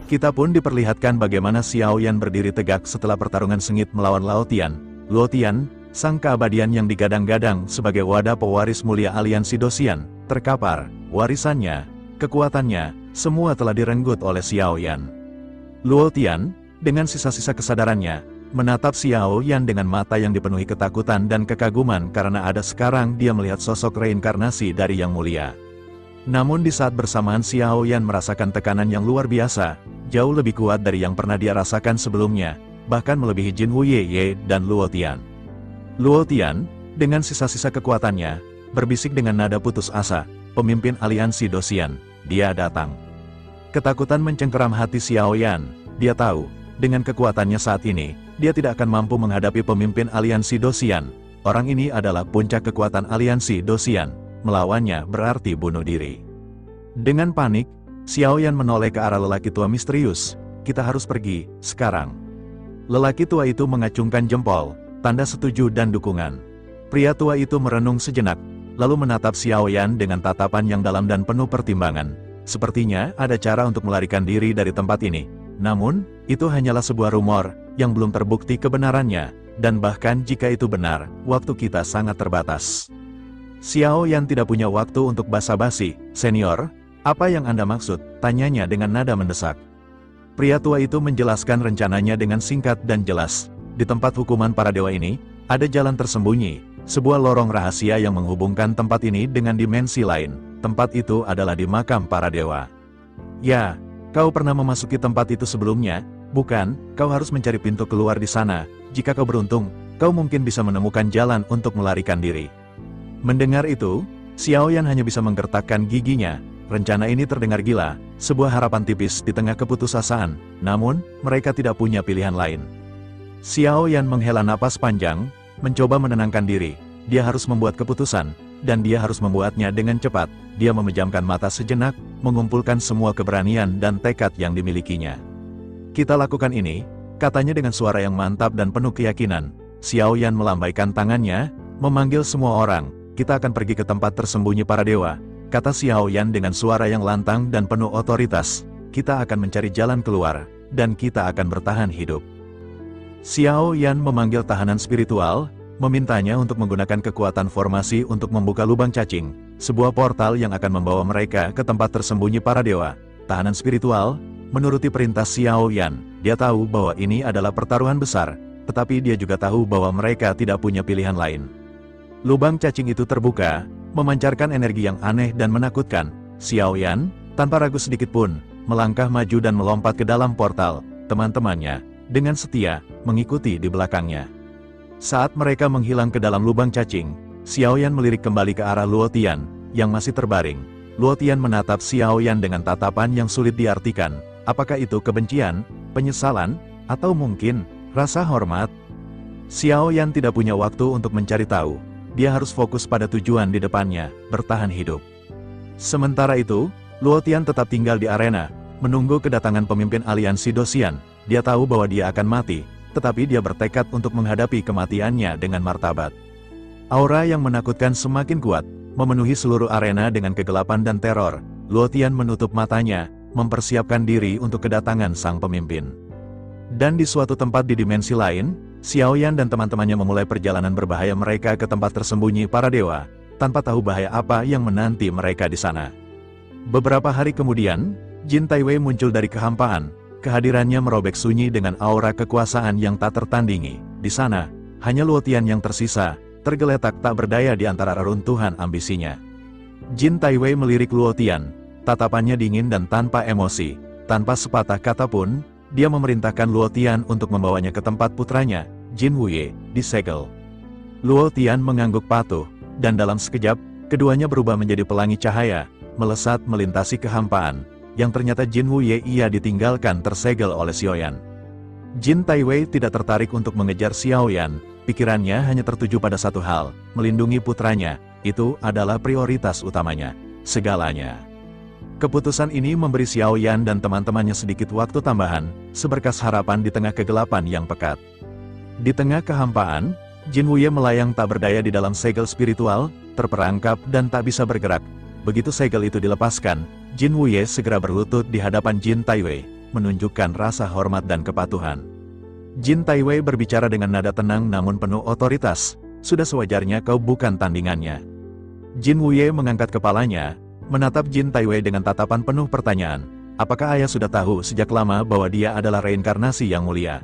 Kita pun diperlihatkan bagaimana Xiao Yan berdiri tegak setelah pertarungan sengit melawan Luo Tian. Luo Tian, sang keabadian yang digadang-gadang sebagai wadah pewaris mulia aliansi Dosian, terkapar, warisannya, kekuatannya, semua telah direnggut oleh Xiao Yan. Luo Tian, dengan sisa-sisa kesadarannya, menatap Xiao Yan dengan mata yang dipenuhi ketakutan dan kekaguman karena ada sekarang dia melihat sosok reinkarnasi dari Yang Mulia. Namun di saat bersamaan Xiao Yan merasakan tekanan yang luar biasa, jauh lebih kuat dari yang pernah dia rasakan sebelumnya, bahkan melebihi Jin Wuyeye dan Luo Tian. Luo Tian, dengan sisa-sisa kekuatannya, berbisik dengan nada putus asa, pemimpin aliansi Dosian, dia datang. Ketakutan mencengkeram hati Xiao Yan, dia tahu, dengan kekuatannya saat ini, dia tidak akan mampu menghadapi pemimpin aliansi Dosian. Orang ini adalah puncak kekuatan aliansi Dosian, melawannya berarti bunuh diri. Dengan panik, Xiao Yan menoleh ke arah lelaki tua misterius, kita harus pergi, sekarang. Lelaki tua itu mengacungkan jempol, tanda setuju dan dukungan. Pria tua itu merenung sejenak, lalu menatap Xiao Yan dengan tatapan yang dalam dan penuh pertimbangan. Sepertinya ada cara untuk melarikan diri dari tempat ini. Namun, itu hanyalah sebuah rumor, yang belum terbukti kebenarannya, dan bahkan jika itu benar, waktu kita sangat terbatas. Xiao Yan tidak punya waktu untuk basa-basi, senior, apa yang Anda maksud? Tanyanya dengan nada mendesak. Pria tua itu menjelaskan rencananya dengan singkat dan jelas. Di tempat hukuman para dewa ini, ada jalan tersembunyi, sebuah lorong rahasia yang menghubungkan tempat ini dengan dimensi lain. Tempat itu adalah di makam para dewa. Ya, kau pernah memasuki tempat itu sebelumnya, bukan? Kau harus mencari pintu keluar di sana. Jika kau beruntung, kau mungkin bisa menemukan jalan untuk melarikan diri. Mendengar itu, Xiao Yan hanya bisa menggertakkan giginya. Rencana ini terdengar gila, sebuah harapan tipis di tengah keputusasaan, namun, mereka tidak punya pilihan lain. Xiao Yan menghela napas panjang, mencoba menenangkan diri. Dia harus membuat keputusan, dan dia harus membuatnya dengan cepat. Dia memejamkan mata sejenak, mengumpulkan semua keberanian dan tekad yang dimilikinya. Kita lakukan ini, katanya dengan suara yang mantap dan penuh keyakinan. Xiao Yan melambaikan tangannya, memanggil semua orang. Kita akan pergi ke tempat tersembunyi para dewa, kata Xiao Yan dengan suara yang lantang dan penuh otoritas. Kita akan mencari jalan keluar, dan kita akan bertahan hidup. Xiao Yan memanggil tahanan spiritual, memintanya untuk menggunakan kekuatan formasi untuk membuka lubang cacing, sebuah portal yang akan membawa mereka ke tempat tersembunyi para dewa. Tahanan spiritual, menuruti perintah Xiao Yan, dia tahu bahwa ini adalah pertaruhan besar, tetapi dia juga tahu bahwa mereka tidak punya pilihan lain. Lubang cacing itu terbuka, memancarkan energi yang aneh dan menakutkan. Xiao Yan, tanpa ragu sedikit pun, melangkah maju dan melompat ke dalam portal. Teman-temannya, dengan setia, mengikuti di belakangnya. Saat mereka menghilang ke dalam lubang cacing, Xiao Yan melirik kembali ke arah Luo Tian, yang masih terbaring. Luo Tian menatap Xiao Yan dengan tatapan yang sulit diartikan. Apakah itu kebencian, penyesalan, atau mungkin rasa hormat? Xiao Yan tidak punya waktu untuk mencari tahu. Dia harus fokus pada tujuan di depannya, bertahan hidup. Sementara itu, Luo Tian tetap tinggal di arena, menunggu kedatangan pemimpin aliansi Dosian. Dia tahu bahwa dia akan mati, tetapi dia bertekad untuk menghadapi kematiannya dengan martabat. Aura yang menakutkan semakin kuat, memenuhi seluruh arena dengan kegelapan dan teror. Luo Tian menutup matanya, mempersiapkan diri untuk kedatangan sang pemimpin. Dan di suatu tempat di dimensi lain, Xiao Yan dan teman-temannya memulai perjalanan berbahaya mereka ke tempat tersembunyi para dewa, tanpa tahu bahaya apa yang menanti mereka di sana. Beberapa hari kemudian, Jin Taiwei muncul dari kehampaan. Kehadirannya merobek sunyi dengan aura kekuasaan yang tak tertandingi. Di sana, hanya Luo Tian yang tersisa, tergeletak tak berdaya di antara reruntuhan ambisinya. Jin Taiwei melirik Luo Tian, tatapannya dingin dan tanpa emosi. Tanpa sepatah kata pun, dia memerintahkan Luo Tian untuk membawanya ke tempat putranya, Jin Wuye, disegel. Luo Tian mengangguk patuh, dan dalam sekejap, keduanya berubah menjadi pelangi cahaya, melesat melintasi kehampaan, yang ternyata Jin Wuye ia ditinggalkan tersegel oleh Xiao Yan. Jin Taiwei tidak tertarik untuk mengejar Xiao Yan, pikirannya hanya tertuju pada satu hal, melindungi putranya, itu adalah prioritas utamanya, segalanya. Keputusan ini memberi Xiao Yan dan teman-temannya sedikit waktu tambahan, seberkas harapan di tengah kegelapan yang pekat. Di tengah kehampaan, Jin Wuye melayang tak berdaya di dalam segel spiritual, terperangkap dan tak bisa bergerak. Begitu segel itu dilepaskan, Jin Wuye segera berlutut di hadapan Jin Taiwei, menunjukkan rasa hormat dan kepatuhan. Jin Taiwei berbicara dengan nada tenang namun penuh otoritas, "Sudah sewajarnya kau bukan tandingannya." Jin Wuye mengangkat kepalanya, menatap Jin Taiwei dengan tatapan penuh pertanyaan. "Apakah ayah sudah tahu sejak lama bahwa dia adalah reinkarnasi yang mulia?"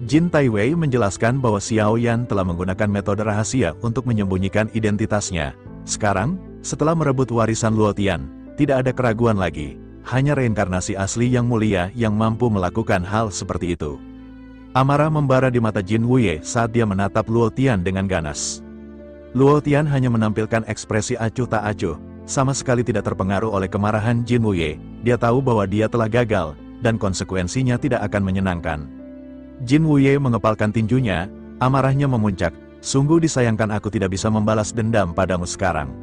Jin Taiwei menjelaskan bahwa Xiao Yan telah menggunakan metode rahasia untuk menyembunyikan identitasnya. Sekarang, setelah merebut warisan Luo Tian, tidak ada keraguan lagi. Hanya reinkarnasi asli yang mulia yang mampu melakukan hal seperti itu. Amarah membara di mata Jin Wuye saat dia menatap Luo Tian dengan ganas. Luo Tian hanya menampilkan ekspresi acuh tak acuh, sama sekali tidak terpengaruh oleh kemarahan Jin Wuye. Dia tahu bahwa dia telah gagal, dan konsekuensinya tidak akan menyenangkan. Jin Wuye mengepalkan tinjunya, amarahnya memuncak. "Sungguh disayangkan aku tidak bisa membalas dendam padamu sekarang."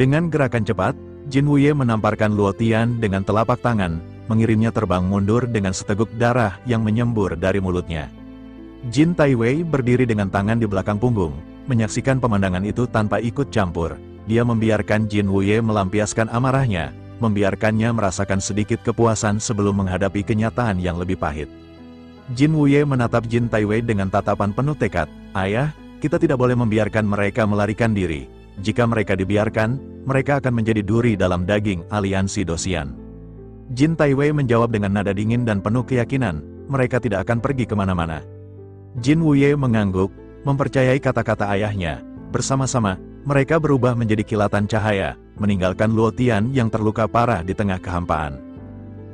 Dengan gerakan cepat, Jin Wuye menamparkan Luo Tian dengan telapak tangan, mengirimnya terbang mundur dengan seteguk darah yang menyembur dari mulutnya. Jin Taiwei berdiri dengan tangan di belakang punggung, menyaksikan pemandangan itu tanpa ikut campur. Dia membiarkan Jin Wuye melampiaskan amarahnya, membiarkannya merasakan sedikit kepuasan sebelum menghadapi kenyataan yang lebih pahit. Jin Wuye menatap Jin Taiwei dengan tatapan penuh tekad. "Ayah, kita tidak boleh membiarkan mereka melarikan diri. Jika mereka dibiarkan, mereka akan menjadi duri dalam daging aliansi Dosian." Jin Taiwei menjawab dengan nada dingin dan penuh keyakinan, "Mereka tidak akan pergi kemana-mana." Jin Wuye mengangguk, mempercayai kata-kata ayahnya. Bersama-sama, mereka berubah menjadi kilatan cahaya, meninggalkan Luo Tian yang terluka parah di tengah kehampaan.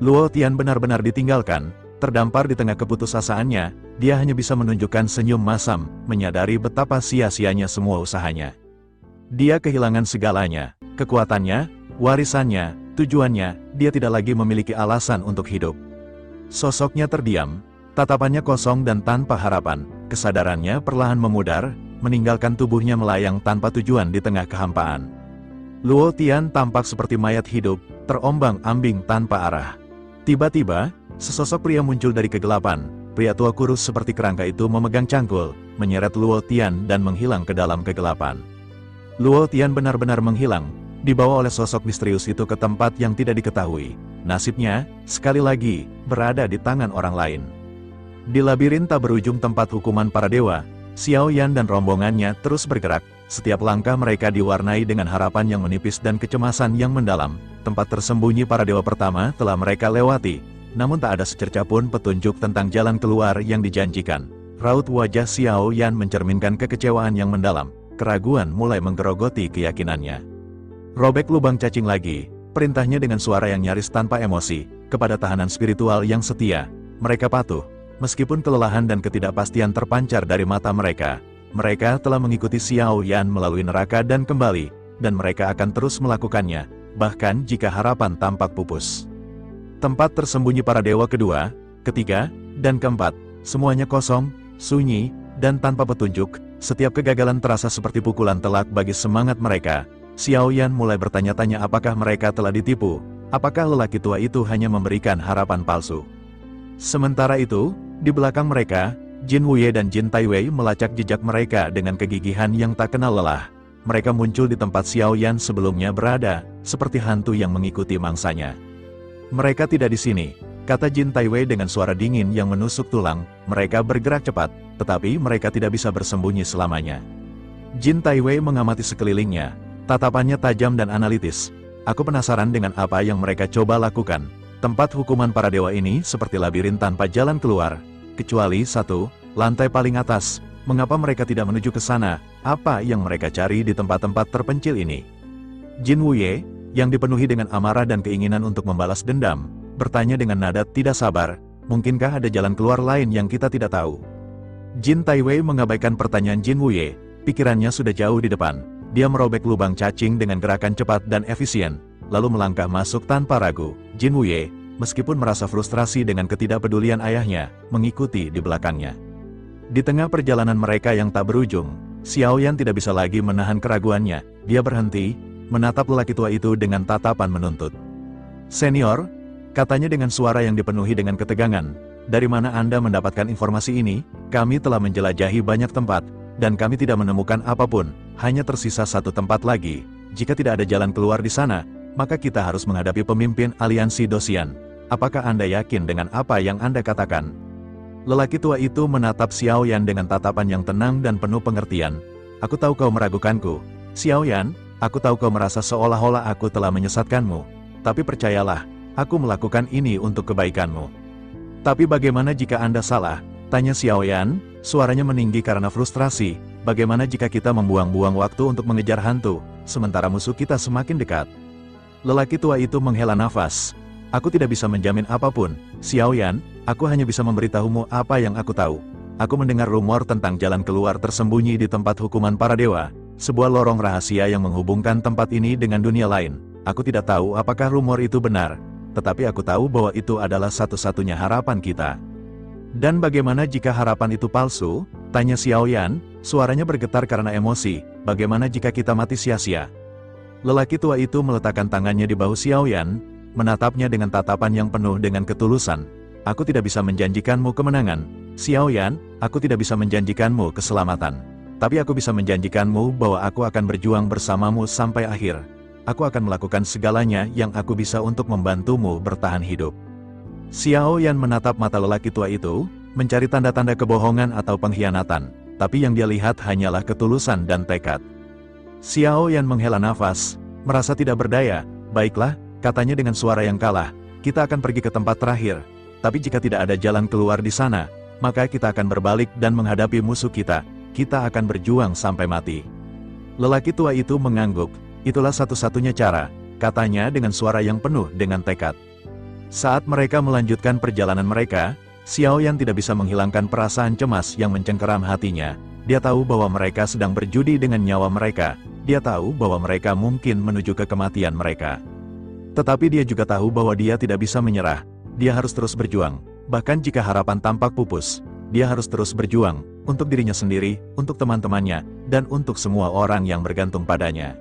Luo Tian benar-benar ditinggalkan, terdampar di tengah keputusasaannya. Dia hanya bisa menunjukkan senyum masam, menyadari betapa sia-sianya semua usahanya. Dia kehilangan segalanya, kekuatannya, warisannya, tujuannya. Dia tidak lagi memiliki alasan untuk hidup. Sosoknya terdiam, tatapannya kosong dan tanpa harapan. Kesadarannya perlahan memudar, meninggalkan tubuhnya melayang tanpa tujuan di tengah kehampaan. Luo Tian tampak seperti mayat hidup, terombang-ambing tanpa arah. Tiba-tiba, sesosok pria muncul dari kegelapan. Pria tua kurus seperti kerangka itu memegang cangkul, menyeret Luo Tian dan menghilang ke dalam kegelapan. Luo Tian benar-benar menghilang, dibawa oleh sosok misterius itu ke tempat yang tidak diketahui. Nasibnya, sekali lagi, berada di tangan orang lain. Di labirin tak berujung tempat hukuman para dewa, Xiao Yan dan rombongannya terus bergerak. Setiap langkah mereka diwarnai dengan harapan yang menipis dan kecemasan yang mendalam. Tempat tersembunyi para dewa pertama telah mereka lewati, namun tak ada secerca pun petunjuk tentang jalan keluar yang dijanjikan. Raut wajah Xiao Yan mencerminkan kekecewaan yang mendalam. Keraguan mulai menggerogoti keyakinannya. "Robek lubang cacing lagi," perintahnya dengan suara yang nyaris tanpa emosi, kepada tahanan spiritual yang setia. Mereka patuh, meskipun kelelahan dan ketidakpastian terpancar dari mata mereka. Mereka telah mengikuti Xiao Yan melalui neraka dan kembali, dan mereka akan terus melakukannya, bahkan jika harapan tampak pupus. Tempat tersembunyi para dewa kedua, ketiga, dan keempat, semuanya kosong, sunyi, dan tanpa petunjuk. Setiap kegagalan terasa seperti pukulan telak bagi semangat mereka. Xiao Yan mulai bertanya-tanya apakah mereka telah ditipu, apakah lelaki tua itu hanya memberikan harapan palsu. Sementara itu, di belakang mereka, Jin Wuye dan Jin Taiwei melacak jejak mereka dengan kegigihan yang tak kenal lelah. Mereka muncul di tempat Xiao Yan sebelumnya berada, seperti hantu yang mengikuti mangsanya. "Mereka tidak di sini," kata Jin Taiwei dengan suara dingin yang menusuk tulang. "Mereka bergerak cepat, tetapi mereka tidak bisa bersembunyi selamanya." Jin Taiwei mengamati sekelilingnya. Tatapannya tajam dan analitis. "Aku penasaran dengan apa yang mereka coba lakukan. Tempat hukuman para dewa ini seperti labirin tanpa jalan keluar. Kecuali satu, lantai paling atas. Mengapa mereka tidak menuju ke sana? Apa yang mereka cari di tempat-tempat terpencil ini?" Jin Wuye, yang dipenuhi dengan amarah dan keinginan untuk membalas dendam, bertanya dengan nada tidak sabar, "Mungkinkah ada jalan keluar lain yang kita tidak tahu?" Jin Taiwei mengabaikan pertanyaan Jin Wuye. Pikirannya sudah jauh di depan. Dia merobek lubang cacing dengan gerakan cepat dan efisien, lalu melangkah masuk tanpa ragu. Jin Wuye, meskipun merasa frustrasi dengan ketidakpedulian ayahnya, mengikuti di belakangnya. Di tengah perjalanan mereka yang tak berujung, Xiao Yan tidak bisa lagi menahan keraguannya. Dia berhenti, menatap lelaki tua itu dengan tatapan menuntut. "Senior," katanya dengan suara yang dipenuhi dengan ketegangan, "dari mana Anda mendapatkan informasi ini? Kami telah menjelajahi banyak tempat, dan kami tidak menemukan apapun, hanya tersisa satu tempat lagi. Jika tidak ada jalan keluar di sana, maka kita harus menghadapi pemimpin aliansi Dosian. Apakah Anda yakin dengan apa yang Anda katakan?" Lelaki tua itu menatap Xiao Yan dengan tatapan yang tenang dan penuh pengertian. "Aku tahu kau meragukanku, Xiao Yan, aku tahu kau merasa seolah-olah aku telah menyesatkanmu. Tapi percayalah, aku melakukan ini untuk kebaikanmu." "Tapi bagaimana jika Anda salah?" tanya Xiao Yan, suaranya meninggi karena frustrasi. "Bagaimana jika kita membuang-buang waktu untuk mengejar hantu, sementara musuh kita semakin dekat?" Lelaki tua itu menghela nafas. "Aku tidak bisa menjamin apapun, Xiao Yan, aku hanya bisa memberitahumu apa yang aku tahu. Aku mendengar rumor tentang jalan keluar tersembunyi di tempat hukuman para dewa, sebuah lorong rahasia yang menghubungkan tempat ini dengan dunia lain. Aku tidak tahu apakah rumor itu benar, tetapi aku tahu bahwa itu adalah satu-satunya harapan kita." "Dan bagaimana jika harapan itu palsu?" tanya Xiao Yan, suaranya bergetar karena emosi. "Bagaimana jika kita mati sia-sia?" Lelaki tua itu meletakkan tangannya di bahu Xiao Yan, menatapnya dengan tatapan yang penuh dengan ketulusan. "Aku tidak bisa menjanjikanmu kemenangan, Xiao Yan, aku tidak bisa menjanjikanmu keselamatan. Tapi aku bisa menjanjikanmu bahwa aku akan berjuang bersamamu sampai akhir. Aku akan melakukan segalanya yang aku bisa untuk membantumu bertahan hidup." Xiao Yan menatap mata lelaki tua itu, mencari tanda-tanda kebohongan atau pengkhianatan, tapi yang dia lihat hanyalah ketulusan dan tekad. Xiao Yan menghela nafas, merasa tidak berdaya. "Baiklah," katanya dengan suara yang kalah, "kita akan pergi ke tempat terakhir. Tapi jika tidak ada jalan keluar di sana, maka kita akan berbalik dan menghadapi musuh kita. Kita akan berjuang sampai mati." Lelaki tua itu mengangguk. "Itulah satu-satunya cara," katanya dengan suara yang penuh dengan tekad. Saat mereka melanjutkan perjalanan mereka, Xiao Yan tidak bisa menghilangkan perasaan cemas yang mencengkeram hatinya. Dia tahu bahwa mereka sedang berjudi dengan nyawa mereka. Dia tahu bahwa mereka mungkin menuju ke kematian mereka. Tetapi dia juga tahu bahwa dia tidak bisa menyerah. Dia harus terus berjuang. Bahkan jika harapan tampak pupus, dia harus terus berjuang, untuk dirinya sendiri, untuk teman-temannya, dan untuk semua orang yang bergantung padanya.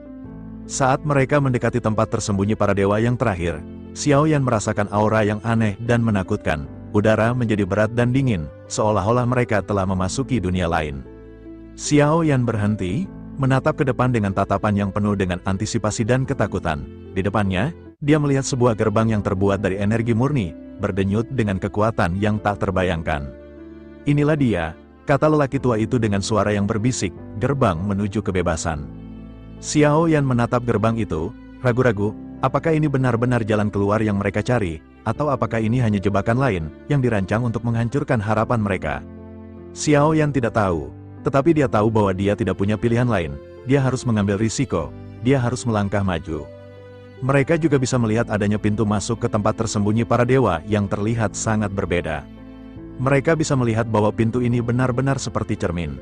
Saat mereka mendekati tempat tersembunyi para dewa yang terakhir, Xiao Yan merasakan aura yang aneh dan menakutkan. Udara menjadi berat dan dingin, seolah-olah mereka telah memasuki dunia lain. Xiao Yan berhenti, menatap ke depan dengan tatapan yang penuh dengan antisipasi dan ketakutan. Di depannya, dia melihat sebuah gerbang yang terbuat dari energi murni, berdenyut dengan kekuatan yang tak terbayangkan. "Inilah dia," kata lelaki tua itu dengan suara yang berbisik, "gerbang menuju kebebasan." Xiao Yan menatap gerbang itu, ragu-ragu, apakah ini benar-benar jalan keluar yang mereka cari, atau apakah ini hanya jebakan lain, yang dirancang untuk menghancurkan harapan mereka? Xiao Yan tidak tahu, tetapi dia tahu bahwa dia tidak punya pilihan lain. Dia harus mengambil risiko, dia harus melangkah maju. Mereka juga bisa melihat adanya pintu masuk ke tempat tersembunyi para dewa yang terlihat sangat berbeda. Mereka bisa melihat bahwa pintu ini benar-benar seperti cermin.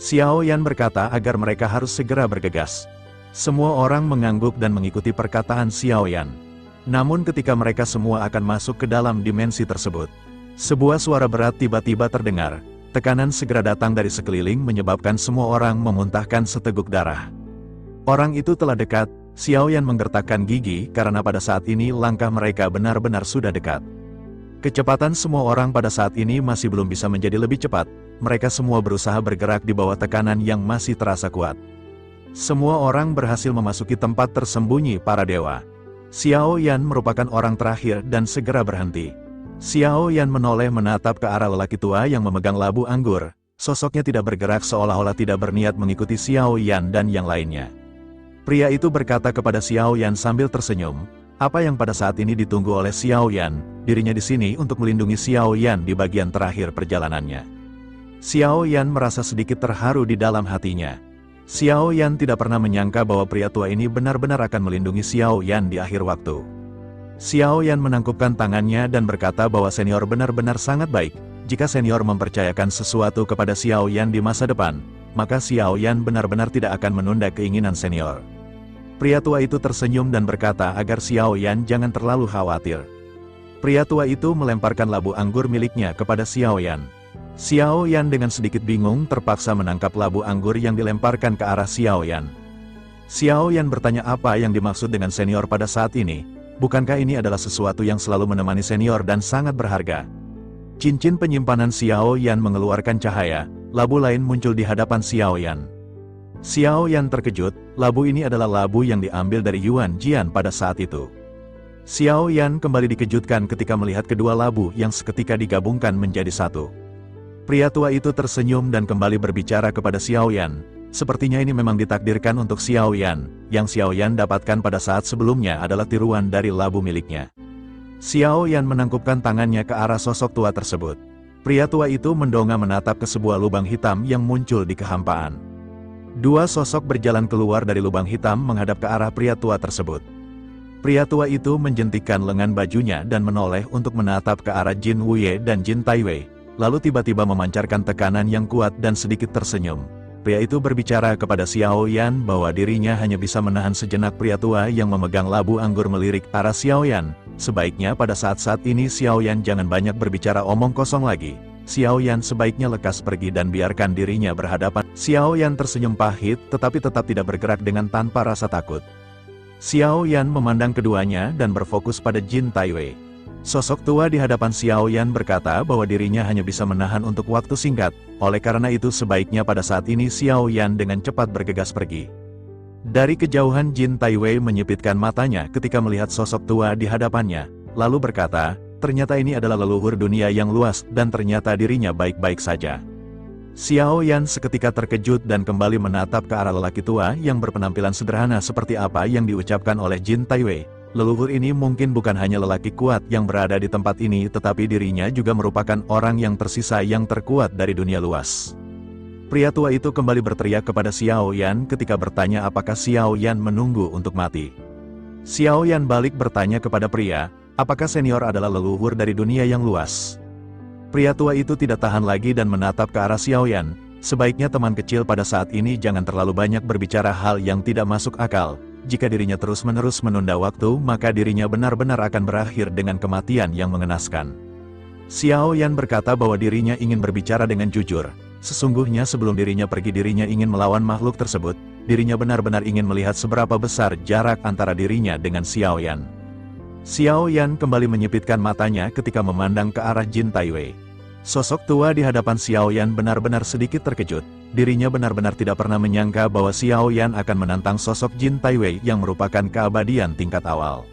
Xiao Yan berkata agar mereka harus segera bergegas. Semua orang mengangguk dan mengikuti perkataan Xiao Yan. Namun ketika mereka semua akan masuk ke dalam dimensi tersebut, sebuah suara berat tiba-tiba terdengar. Tekanan segera datang dari sekeliling menyebabkan semua orang memuntahkan seteguk darah. Orang itu telah dekat. Xiao Yan menggertakkan gigi karena pada saat ini langkah mereka benar-benar sudah dekat. Kecepatan semua orang pada saat ini masih belum bisa menjadi lebih cepat. Mereka semua berusaha bergerak di bawah tekanan yang masih terasa kuat. Semua orang berhasil memasuki tempat tersembunyi para dewa. Xiao Yan merupakan orang terakhir dan segera berhenti. Xiao Yan menoleh menatap ke arah lelaki tua yang memegang labu anggur. Sosoknya tidak bergerak seolah-olah tidak berniat mengikuti Xiao Yan dan yang lainnya. Pria itu berkata kepada Xiao Yan sambil tersenyum, apa yang pada saat ini ditunggu oleh Xiao Yan, dirinya di sini untuk melindungi Xiao Yan di bagian terakhir perjalanannya. Xiao Yan merasa sedikit terharu di dalam hatinya. Xiao Yan tidak pernah menyangka bahwa pria tua ini benar-benar akan melindungi Xiao Yan di akhir waktu. Xiao Yan menangkupkan tangannya dan berkata bahwa senior benar-benar sangat baik. Jika senior mempercayakan sesuatu kepada Xiao Yan di masa depan, maka Xiao Yan benar-benar tidak akan menunda keinginan senior. Pria tua itu tersenyum dan berkata agar Xiao Yan jangan terlalu khawatir. Pria tua itu melemparkan labu anggur miliknya kepada Xiao Yan. Xiao Yan dengan sedikit bingung terpaksa menangkap labu anggur yang dilemparkan ke arah Xiao Yan. Xiao Yan bertanya apa yang dimaksud dengan senior pada saat ini. Bukankah ini adalah sesuatu yang selalu menemani senior dan sangat berharga? Cincin penyimpanan Xiao Yan mengeluarkan cahaya, labu lain muncul di hadapan Xiao Yan. Xiao Yan terkejut, labu ini adalah labu yang diambil dari Yuan Jian pada saat itu. Xiao Yan kembali dikejutkan ketika melihat kedua labu yang seketika digabungkan menjadi satu. Pria tua itu tersenyum dan kembali berbicara kepada Xiao Yan. Sepertinya ini memang ditakdirkan untuk Xiao Yan. Yang Xiao Yan dapatkan pada saat sebelumnya adalah tiruan dari labu miliknya. Xiao Yan menangkupkan tangannya ke arah sosok tua tersebut. Pria tua itu mendongak menatap ke sebuah lubang hitam yang muncul di kehampaan. Dua sosok berjalan keluar dari lubang hitam menghadap ke arah pria tua tersebut. Pria tua itu menjentikkan lengan bajunya dan menoleh untuk menatap ke arah Jin Wuye dan Jin Taiwei, lalu tiba-tiba memancarkan tekanan yang kuat dan sedikit tersenyum. Pria itu berbicara kepada Xiao Yan bahwa dirinya hanya bisa menahan sejenak. Pria tua yang memegang labu anggur melirik arah Xiao Yan. Sebaiknya pada saat-saat ini Xiao Yan jangan banyak berbicara omong kosong lagi. Xiao Yan sebaiknya lekas pergi dan biarkan dirinya berhadapan. Xiao Yan tersenyum pahit tetapi tetap tidak bergerak dengan tanpa rasa takut. Xiao Yan memandang keduanya dan berfokus pada Jin Taiwei. Sosok tua di hadapan Xiao Yan berkata bahwa dirinya hanya bisa menahan untuk waktu singkat, oleh karena itu sebaiknya pada saat ini Xiao Yan dengan cepat bergegas pergi. Dari kejauhan Jin Taiwei menyipitkan matanya ketika melihat sosok tua di hadapannya, lalu berkata, ternyata ini adalah leluhur dunia yang luas dan ternyata dirinya baik-baik saja. Xiao Yan seketika terkejut dan kembali menatap ke arah lelaki tua yang berpenampilan sederhana seperti apa yang diucapkan oleh Jin Taiwei. Leluhur ini mungkin bukan hanya lelaki kuat yang berada di tempat ini tetapi dirinya juga merupakan orang yang tersisa yang terkuat dari dunia luas. Pria tua itu kembali berteriak kepada Xiao Yan ketika bertanya apakah Xiao Yan menunggu untuk mati. Xiao Yan balik bertanya kepada pria, apakah senior adalah leluhur dari dunia yang luas? Pria tua itu tidak tahan lagi dan menatap ke arah Xiao Yan. Sebaiknya teman kecil pada saat ini jangan terlalu banyak berbicara hal yang tidak masuk akal. Jika dirinya terus-menerus menunda waktu, maka dirinya benar-benar akan berakhir dengan kematian yang mengenaskan. Xiao Yan berkata bahwa dirinya ingin berbicara dengan jujur. Sesungguhnya sebelum dirinya pergi dirinya ingin melawan makhluk tersebut, dirinya benar-benar ingin melihat seberapa besar jarak antara dirinya dengan Xiao Yan. Xiao Yan kembali menyipitkan matanya ketika memandang ke arah Jin Taiwei. Sosok tua di hadapan Xiao Yan benar-benar sedikit terkejut. Dirinya benar-benar tidak pernah menyangka bahwa Xiao Yan akan menantang sosok Jin Taiwei yang merupakan keabadian tingkat awal.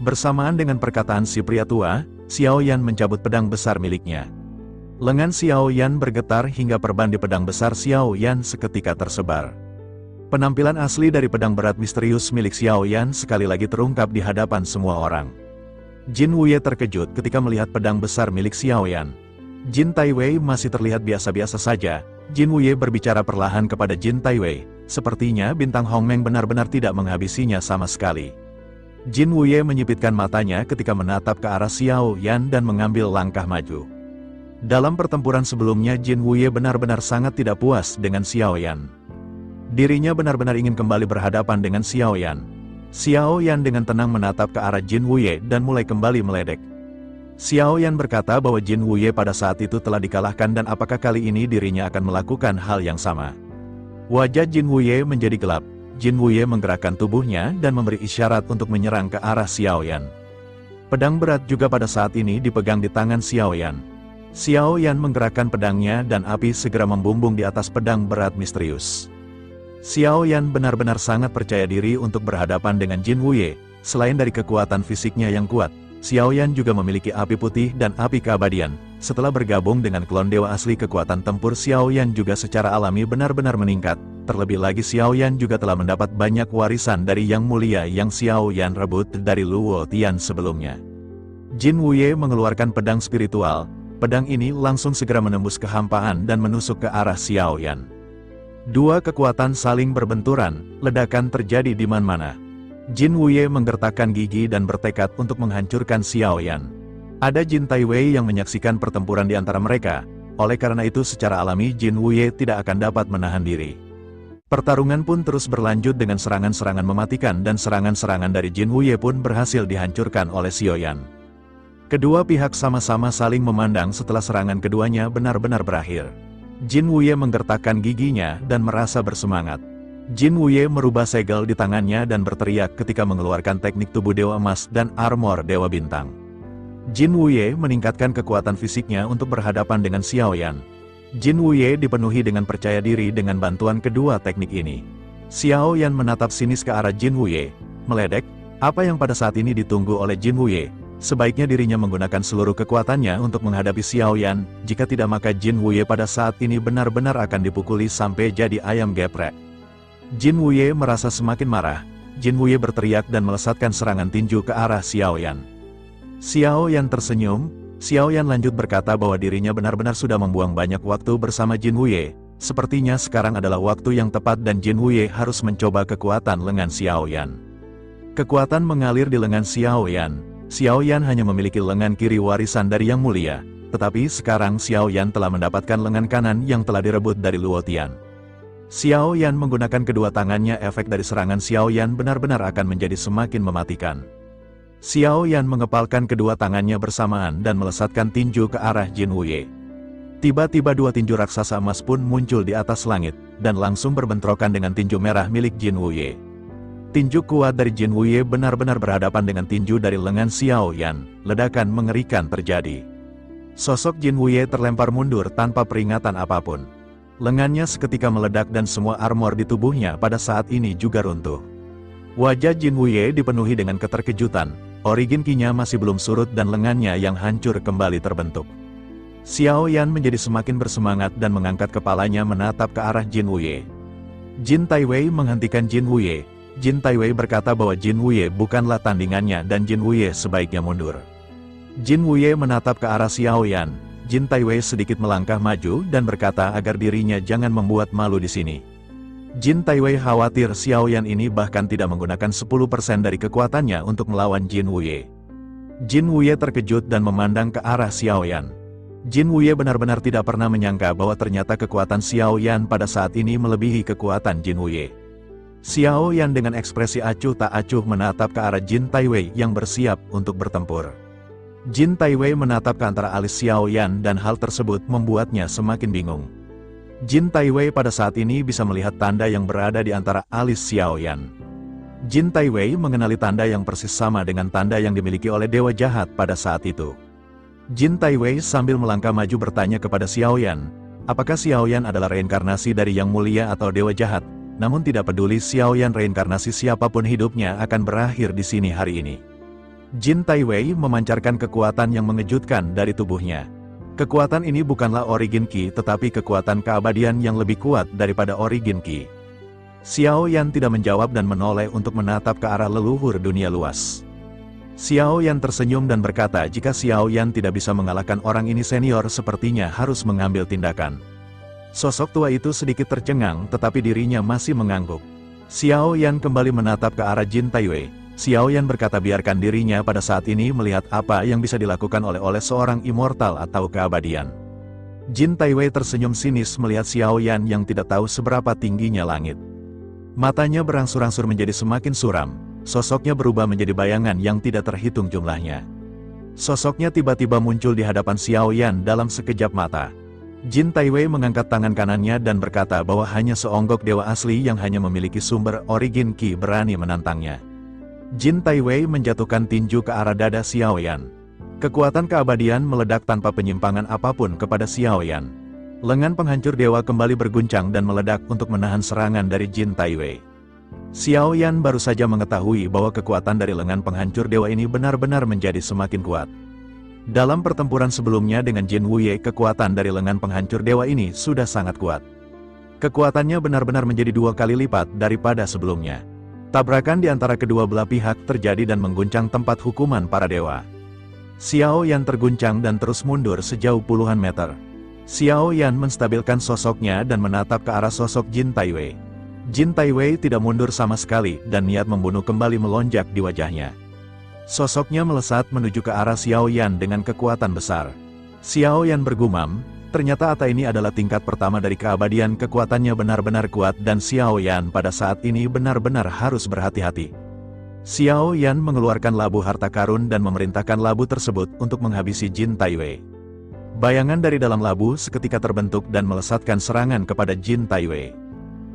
Bersamaan dengan perkataan si pria tua, Xiao Yan mencabut pedang besar miliknya. Lengan Xiao Yan bergetar hingga perban di pedang besar Xiao Yan seketika tersebar. Penampilan asli dari pedang berat misterius milik Xiao Yan sekali lagi terungkap di hadapan semua orang. Jin Wuye terkejut ketika melihat pedang besar milik Xiao Yan. Jin Taiwei masih terlihat biasa-biasa saja. Jin Wuye berbicara perlahan kepada Jin Taiwei. Sepertinya bintang Hongmeng benar-benar tidak menghabisinya sama sekali. Jin Wuye menyipitkan matanya ketika menatap ke arah Xiao Yan dan mengambil langkah maju. Dalam pertempuran sebelumnya Jin Wuye benar-benar sangat tidak puas dengan Xiao Yan. Dirinya benar-benar ingin kembali berhadapan dengan Xiao Yan. Xiao Yan dengan tenang menatap ke arah Jin Wuye dan mulai kembali meledek. Xiao Yan berkata bahwa Jin Wuye pada saat itu telah dikalahkan dan apakah kali ini dirinya akan melakukan hal yang sama. Wajah Jin Wuye menjadi gelap. Jin Wuye menggerakkan tubuhnya dan memberi isyarat untuk menyerang ke arah Xiao Yan. Pedang berat juga pada saat ini dipegang di tangan Xiao Yan. Xiao Yan menggerakkan pedangnya dan api segera membumbung di atas pedang berat misterius. Xiao Yan benar-benar sangat percaya diri untuk berhadapan dengan Jin Wuye. Selain dari kekuatan fisiknya yang kuat, Xiao Yan juga memiliki api putih dan api keabadian. Setelah bergabung dengan klon dewa asli, kekuatan tempur Xiao Yan juga secara alami benar-benar meningkat. Terlebih lagi Xiao Yan juga telah mendapat banyak warisan dari Yang Mulia yang Xiao Yan rebut dari Luo Tian sebelumnya. Jin Wuye mengeluarkan pedang spiritual. Pedang ini langsung segera menembus kehampaan dan menusuk ke arah Xiao Yan. Dua kekuatan saling berbenturan, ledakan terjadi di mana-mana. Jin Wuye menggertakkan gigi dan bertekad untuk menghancurkan Xiao Yan. Ada Jin Taiwei yang menyaksikan pertempuran di antara mereka, oleh karena itu secara alami Jin Wuye tidak akan dapat menahan diri. Pertarungan pun terus berlanjut dengan serangan-serangan mematikan dan serangan-serangan dari Jin Wuye pun berhasil dihancurkan oleh Xiao Yan. Kedua pihak sama-sama saling memandang setelah serangan keduanya benar-benar berakhir. Jin Wuye menggertakkan giginya dan merasa bersemangat. Jin Wuye merubah segel di tangannya dan berteriak ketika mengeluarkan teknik tubuh Dewa Emas dan armor Dewa Bintang. Jin Wuye meningkatkan kekuatan fisiknya untuk berhadapan dengan Xiao Yan. Jin Wuye dipenuhi dengan percaya diri dengan bantuan kedua teknik ini. Xiao Yan menatap sinis ke arah Jin Wuye, meledek, apa yang pada saat ini ditunggu oleh Jin Wuye. Sebaiknya dirinya menggunakan seluruh kekuatannya untuk menghadapi Xiao Yan, jika tidak maka Jin Wuye pada saat ini benar-benar akan dipukuli sampai jadi ayam geprek. Jin Wuye merasa semakin marah. Jin Wuye berteriak dan melesatkan serangan tinju ke arah Xiao Yan. Xiao Yan tersenyum. Xiao Yan lanjut berkata bahwa dirinya benar-benar sudah membuang banyak waktu bersama Jin Wuye. Sepertinya sekarang adalah waktu yang tepat dan Jin Wuye harus mencoba kekuatan lengan Xiao Yan. Kekuatan mengalir di lengan Xiao Yan. Xiao Yan hanya memiliki lengan kiri warisan dari Yang Mulia, tetapi sekarang Xiao Yan telah mendapatkan lengan kanan yang telah direbut dari Luo Tian. Xiao Yan menggunakan kedua tangannya, efek dari serangan Xiao Yan benar-benar akan menjadi semakin mematikan. Xiao Yan mengepalkan kedua tangannya bersamaan dan melesatkan tinju ke arah Jin Wuye. Tiba-tiba dua tinju raksasa emas pun muncul di atas langit, dan langsung berbentrokan dengan tinju merah milik Jin Wuye. Tinju kuat dari Jin Wuye benar-benar berhadapan dengan tinju dari lengan Xiao Yan. Ledakan mengerikan terjadi. Sosok Jin Wuye terlempar mundur tanpa peringatan apapun. Lengannya seketika meledak dan semua armor di tubuhnya pada saat ini juga runtuh. Wajah Jin Wuye dipenuhi dengan keterkejutan. Origin Ki-nya masih belum surut dan lengannya yang hancur kembali terbentuk. Xiao Yan menjadi semakin bersemangat dan mengangkat kepalanya menatap ke arah Jin Wuye. Jin Taiwei menghentikan Jin Wuye. Jin Taiwei berkata bahwa Jin Wuye bukanlah tandingannya dan Jin Wuye sebaiknya mundur. Jin Wuye menatap ke arah Xiao Yan. Jin Taiwei sedikit melangkah maju dan berkata agar dirinya jangan membuat malu di sini. Jin Taiwei khawatir Xiao Yan ini bahkan tidak menggunakan 10% dari kekuatannya untuk melawan Jin Wuye. Jin Wuye terkejut dan memandang ke arah Xiao Yan. Jin Wuye benar-benar tidak pernah menyangka bahwa ternyata kekuatan Xiao Yan pada saat ini melebihi kekuatan Jin Wuye. Xiao Yan dengan ekspresi acuh tak acuh menatap ke arah Jin Taiwei yang bersiap untuk bertempur. Jin Taiwei menatap ke antara alis Xiao Yan dan hal tersebut membuatnya semakin bingung. Jin Taiwei pada saat ini bisa melihat tanda yang berada di antara alis Xiao Yan. Jin Taiwei mengenali tanda yang persis sama dengan tanda yang dimiliki oleh Dewa Jahat pada saat itu. Jin Taiwei sambil melangkah maju bertanya kepada Xiao Yan, apakah Xiao Yan adalah reinkarnasi dari Yang Mulia atau Dewa Jahat? Namun tidak peduli Xiao Yan reinkarnasi siapapun hidupnya akan berakhir di sini hari ini. Jin Taiwei memancarkan kekuatan yang mengejutkan dari tubuhnya. Kekuatan ini bukanlah Origin Ki tetapi kekuatan keabadian yang lebih kuat daripada Origin Ki. Xiao Yan tidak menjawab dan menoleh untuk menatap ke arah leluhur dunia luas. Xiao Yan tersenyum dan berkata jika Xiao Yan tidak bisa mengalahkan orang ini senior sepertinya harus mengambil tindakan. Sosok tua itu sedikit tercengang tetapi dirinya masih mengangguk. Xiao Yan kembali menatap ke arah Jin Taiwei. Xiao Yan berkata biarkan dirinya pada saat ini melihat apa yang bisa dilakukan oleh seorang immortal atau keabadian. Jin Taiwei tersenyum sinis melihat Xiao Yan yang tidak tahu seberapa tingginya langit. Matanya berangsur-angsur menjadi semakin suram, sosoknya berubah menjadi bayangan yang tidak terhitung jumlahnya. Sosoknya tiba-tiba muncul di hadapan Xiao Yan dalam sekejap mata. Jin Taiwei mengangkat tangan kanannya dan berkata bahwa hanya seonggok dewa asli yang hanya memiliki sumber Origin Ki berani menantangnya. Jin Taiwei menjatuhkan tinju ke arah dada Xiao Yan. Kekuatan keabadian meledak tanpa penyimpangan apapun kepada Xiao Yan. Lengan penghancur dewa kembali berguncang dan meledak untuk menahan serangan dari Jin Taiwei. Xiao Yan baru saja mengetahui bahwa kekuatan dari lengan penghancur dewa ini benar-benar menjadi semakin kuat. Dalam pertempuran sebelumnya dengan Jin Wuye, kekuatan dari lengan penghancur dewa ini sudah sangat kuat. Kekuatannya benar-benar menjadi 2 kali lipat daripada sebelumnya. Tabrakan di antara kedua belah pihak terjadi dan mengguncang tempat hukuman para dewa. Xiao Yan terguncang dan terus mundur sejauh puluhan meter. Xiao Yan menstabilkan sosoknya dan menatap ke arah sosok Jin Taiwei. Jin Taiwei tidak mundur sama sekali dan niat membunuh kembali melonjak di wajahnya. Sosoknya melesat menuju ke arah Xiao Yan dengan kekuatan besar. Xiao Yan bergumam, ternyata Ata ini adalah tingkat pertama dari keabadian, kekuatannya benar-benar kuat dan Xiao Yan pada saat ini benar-benar harus berhati-hati. Xiao Yan mengeluarkan labu harta karun dan memerintahkan labu tersebut untuk menghabisi Jin Taiwei. Bayangan dari dalam labu seketika terbentuk dan melesatkan serangan kepada Jin Taiwei.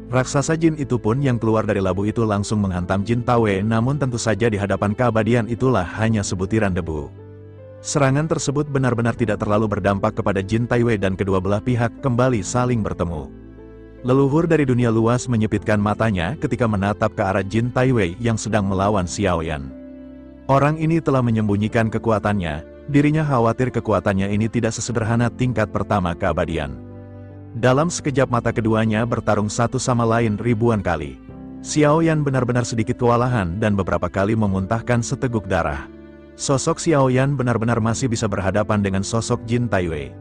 Raksasa jin itu pun yang keluar dari labu itu langsung menghantam Jin Taiwei, namun tentu saja di hadapan keabadian itulah hanya sebutiran debu. Serangan tersebut benar-benar tidak terlalu berdampak kepada Jin Taiwei dan kedua belah pihak kembali saling bertemu. Leluhur dari dunia luas menyipitkan matanya ketika menatap ke arah Jin Taiwei yang sedang melawan Xiaoyan. Orang ini telah menyembunyikan kekuatannya, dirinya khawatir kekuatannya ini tidak sesederhana tingkat pertama keabadian. Dalam sekejap mata keduanya bertarung satu sama lain ribuan kali. Xiaoyan benar-benar sedikit kewalahan dan beberapa kali memuntahkan seteguk darah. Sosok Xiaoyan benar-benar masih bisa berhadapan dengan sosok Jin Taiwei.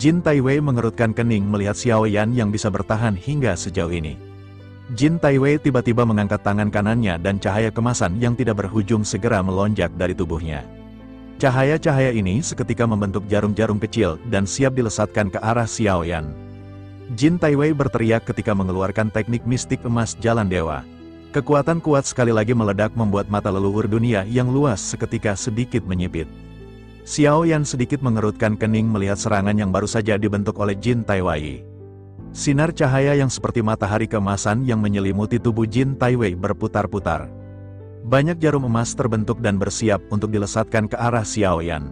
Jin Taiwei mengerutkan kening melihat Xiaoyan yang bisa bertahan hingga sejauh ini. Jin Taiwei tiba-tiba mengangkat tangan kanannya dan cahaya kemasan yang tidak berujung segera melonjak dari tubuhnya. Cahaya-cahaya ini seketika membentuk jarum-jarum kecil dan siap dilesatkan ke arah Xiaoyan. Jin Taiwei berteriak ketika mengeluarkan teknik mistik emas Jalan Dewa. Kekuatan kuat sekali lagi meledak membuat mata leluhur dunia yang luas seketika sedikit menyipit. Xiaoyan sedikit mengerutkan kening melihat serangan yang baru saja dibentuk oleh Jin Taiwei. Sinar cahaya yang seperti matahari keemasan yang menyelimuti tubuh Jin Taiwei berputar-putar. Banyak jarum emas terbentuk dan bersiap untuk dilesatkan ke arah Xiaoyan.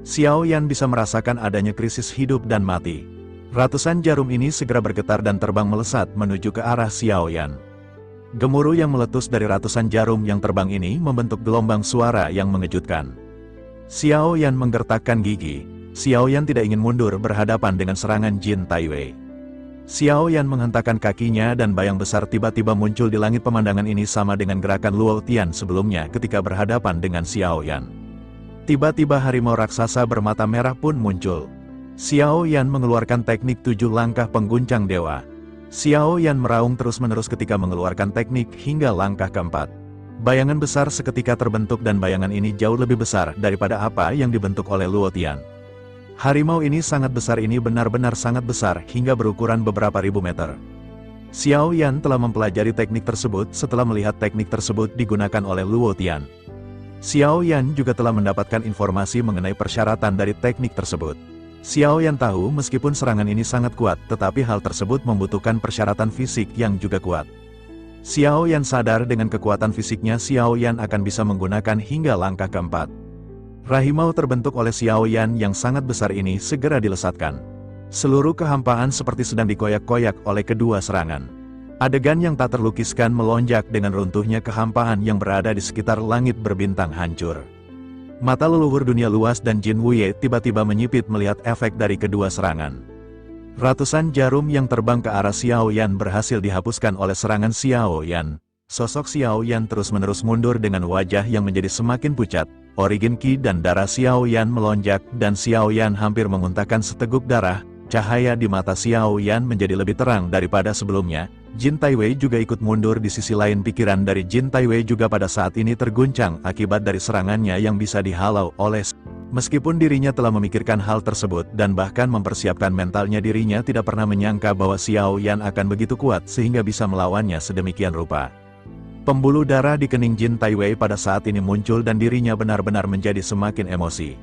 Xiaoyan bisa merasakan adanya krisis hidup dan mati. Ratusan jarum ini segera bergetar dan terbang melesat menuju ke arah Xiaoyan. Gemuruh yang meletus dari ratusan jarum yang terbang ini membentuk gelombang suara yang mengejutkan. Xiaoyan menggertakkan gigi. Xiaoyan tidak ingin mundur berhadapan dengan serangan Jin Taiwei. Xiaoyan menghentakkan kakinya dan bayang besar tiba-tiba muncul di langit pemandangan ini sama dengan gerakan Luo Tian sebelumnya ketika berhadapan dengan Xiaoyan. Tiba-tiba harimau raksasa bermata merah pun muncul. Xiaoyan mengeluarkan teknik 7 langkah pengguncang dewa. Xiaoyan meraung terus-menerus ketika mengeluarkan teknik hingga langkah keempat. Bayangan besar seketika terbentuk dan bayangan ini jauh lebih besar daripada apa yang dibentuk oleh Luo Tian. Harimau ini sangat besar, ini benar-benar sangat besar hingga berukuran beberapa ribu meter. Xiaoyan telah mempelajari teknik tersebut setelah melihat teknik tersebut digunakan oleh Luo Tian. Xiaoyan juga telah mendapatkan informasi mengenai persyaratan dari teknik tersebut. Xiaoyan tahu meskipun serangan ini sangat kuat, tetapi hal tersebut membutuhkan persyaratan fisik yang juga kuat. Xiaoyan sadar dengan kekuatan fisiknya Xiaoyan akan bisa menggunakan hingga langkah keempat. Rahimau terbentuk oleh Xiaoyan yang sangat besar ini segera dilesatkan. Seluruh kehampaan seperti sedang dikoyak-koyak oleh kedua serangan. Adegan yang tak terlukiskan melonjak dengan runtuhnya kehampaan yang berada di sekitar langit berbintang hancur. Mata leluhur dunia luas dan Jin Wuye tiba-tiba menyipit melihat efek dari kedua serangan. Ratusan jarum yang terbang ke arah Xiaoyan berhasil dihapuskan oleh serangan Xiaoyan. Sosok Xiaoyan terus-menerus mundur dengan wajah yang menjadi semakin pucat. Origin Qi dan darah Xiaoyan melonjak dan Xiaoyan hampir memuntahkan seteguk darah. Cahaya di mata Xiaoyan menjadi lebih terang daripada sebelumnya. Jin Taiwei juga ikut mundur di sisi lain. Pikiran dari Jin Taiwei juga pada saat ini terguncang akibat dari serangannya yang bisa dihalau oleh. Meskipun dirinya telah memikirkan hal tersebut dan bahkan mempersiapkan mentalnya, dirinya tidak pernah menyangka bahwa Xiaoyan akan begitu kuat sehingga bisa melawannya sedemikian rupa. Pembuluh darah di kening Jin Taiwei pada saat ini muncul dan dirinya benar-benar menjadi semakin emosi.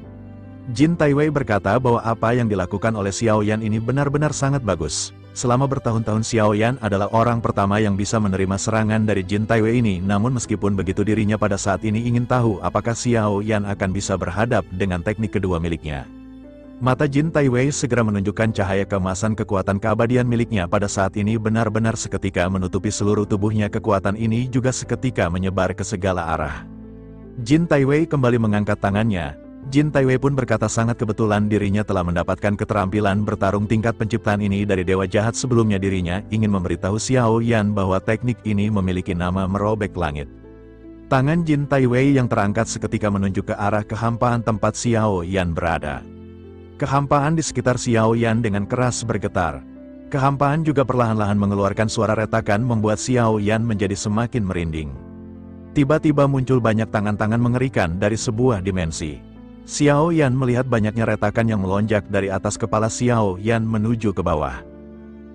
Jin Taiwei berkata bahwa apa yang dilakukan oleh Xiaoyan ini benar-benar sangat bagus. Selama bertahun-tahun Xiaoyan adalah orang pertama yang bisa menerima serangan dari Jin Taiwei ini, namun meskipun begitu dirinya pada saat ini ingin tahu apakah Xiaoyan akan bisa berhadap dengan teknik kedua miliknya. Mata Jin Taiwei segera menunjukkan cahaya keemasan kekuatan keabadian miliknya pada saat ini benar-benar seketika menutupi seluruh tubuhnya. Kekuatan ini juga seketika menyebar ke segala arah. Jin Taiwei kembali mengangkat tangannya. Jin Taiwei pun berkata sangat kebetulan dirinya telah mendapatkan keterampilan bertarung tingkat penciptaan ini dari dewa jahat sebelumnya. Dirinya ingin memberitahu Xiaoyan bahwa teknik ini memiliki nama merobek langit. Tangan Jin Taiwei yang terangkat seketika menunjuk ke arah kehampaan tempat Xiaoyan berada. Kehampaan di sekitar Xiaoyan dengan keras bergetar. Kehampaan juga perlahan-lahan mengeluarkan suara retakan membuat Xiaoyan menjadi semakin merinding. Tiba-tiba muncul banyak tangan-tangan mengerikan dari sebuah dimensi. Xiaoyan melihat banyaknya retakan yang melonjak dari atas kepala Xiaoyan menuju ke bawah.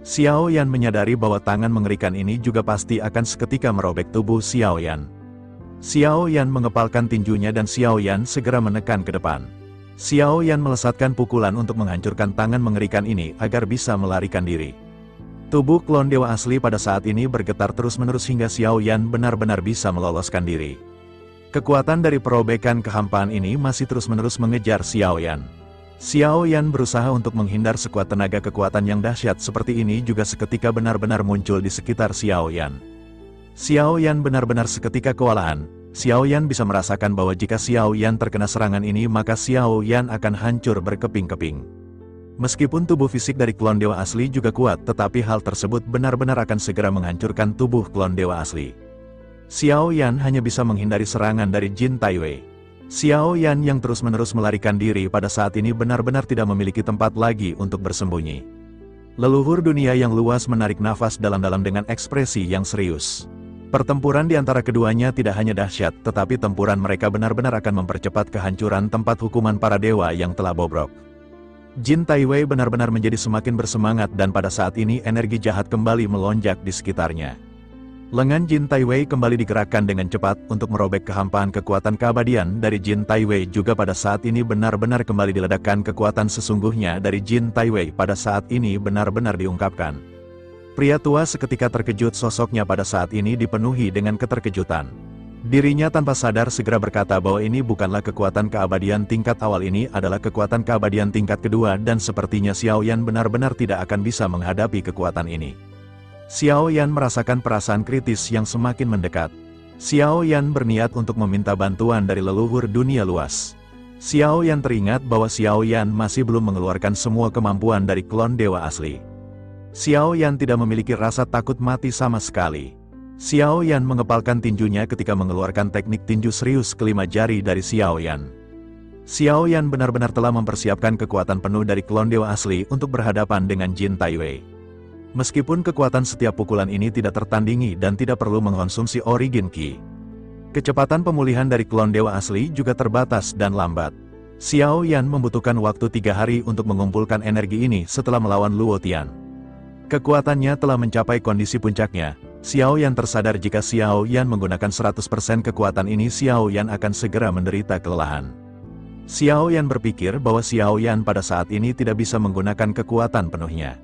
Xiaoyan menyadari bahwa tangan mengerikan ini juga pasti akan seketika merobek tubuh Xiaoyan. Xiaoyan mengepalkan tinjunya dan Xiaoyan segera menekan ke depan. Xiaoyan melesatkan pukulan untuk menghancurkan tangan mengerikan ini agar bisa melarikan diri. Tubuh klon dewa asli pada saat ini bergetar terus-menerus hingga Xiaoyan benar-benar bisa meloloskan diri. Kekuatan dari perobekan kehampaan ini masih terus-menerus mengejar Xiao Yan. Xiao Yan berusaha untuk menghindar sekuat tenaga kekuatan yang dahsyat seperti ini juga seketika benar-benar muncul di sekitar Xiao Yan. Xiao Yan benar-benar seketika kewalahan. Xiao Yan bisa merasakan bahwa jika Xiao Yan terkena serangan ini maka Xiao Yan akan hancur berkeping-keping. Meskipun tubuh fisik dari klon dewa asli juga kuat, tetapi hal tersebut benar-benar akan segera menghancurkan tubuh klon dewa asli. Xiao Yan hanya bisa menghindari serangan dari Jin Taiwei. Xiao Yan yang terus-menerus melarikan diri pada saat ini benar-benar tidak memiliki tempat lagi untuk bersembunyi. Leluhur dunia yang luas menarik nafas dalam-dalam dengan ekspresi yang serius. Pertempuran di antara keduanya tidak hanya dahsyat, tetapi tempuran mereka benar-benar akan mempercepat kehancuran tempat hukuman para dewa yang telah bobrok. Jin Taiwei benar-benar menjadi semakin bersemangat dan pada saat ini energi jahat kembali melonjak di sekitarnya. Lengan Jin Taiwei kembali digerakkan dengan cepat untuk merobek kehampaan kekuatan keabadian dari Jin Taiwei juga pada saat ini benar-benar kembali diledakkan kekuatan sesungguhnya dari Jin Taiwei pada saat ini benar-benar diungkapkan. Pria tua seketika terkejut sosoknya pada saat ini dipenuhi dengan keterkejutan. Dirinya tanpa sadar segera berkata bahwa ini bukanlah kekuatan keabadian tingkat awal, ini adalah kekuatan keabadian tingkat kedua dan sepertinya Xiao Yan benar-benar tidak akan bisa menghadapi kekuatan ini. Xiao Yan merasakan perasaan kritis yang semakin mendekat. Xiao Yan berniat untuk meminta bantuan dari leluhur dunia luas. Xiao Yan teringat bahwa Xiao Yan masih belum mengeluarkan semua kemampuan dari klon dewa asli. Xiao Yan tidak memiliki rasa takut mati sama sekali. Xiao Yan mengepalkan tinjunya ketika mengeluarkan teknik tinju serius kelima jari dari Xiao Yan. Xiao Yan benar-benar telah mempersiapkan kekuatan penuh dari klon dewa asli untuk berhadapan dengan Jin Taiwei. Meskipun kekuatan setiap pukulan ini tidak tertandingi dan tidak perlu mengkonsumsi origin Qi, kecepatan pemulihan dari klon dewa asli juga terbatas dan lambat. Xiao Yan membutuhkan waktu 3 hari untuk mengumpulkan energi ini setelah melawan Luo Tian. Kekuatannya telah mencapai kondisi puncaknya. Xiao Yan tersadar jika Xiao Yan menggunakan 100% kekuatan ini Xiao Yan akan segera menderita kelelahan. Xiao Yan berpikir bahwa Xiao Yan pada saat ini tidak bisa menggunakan kekuatan penuhnya.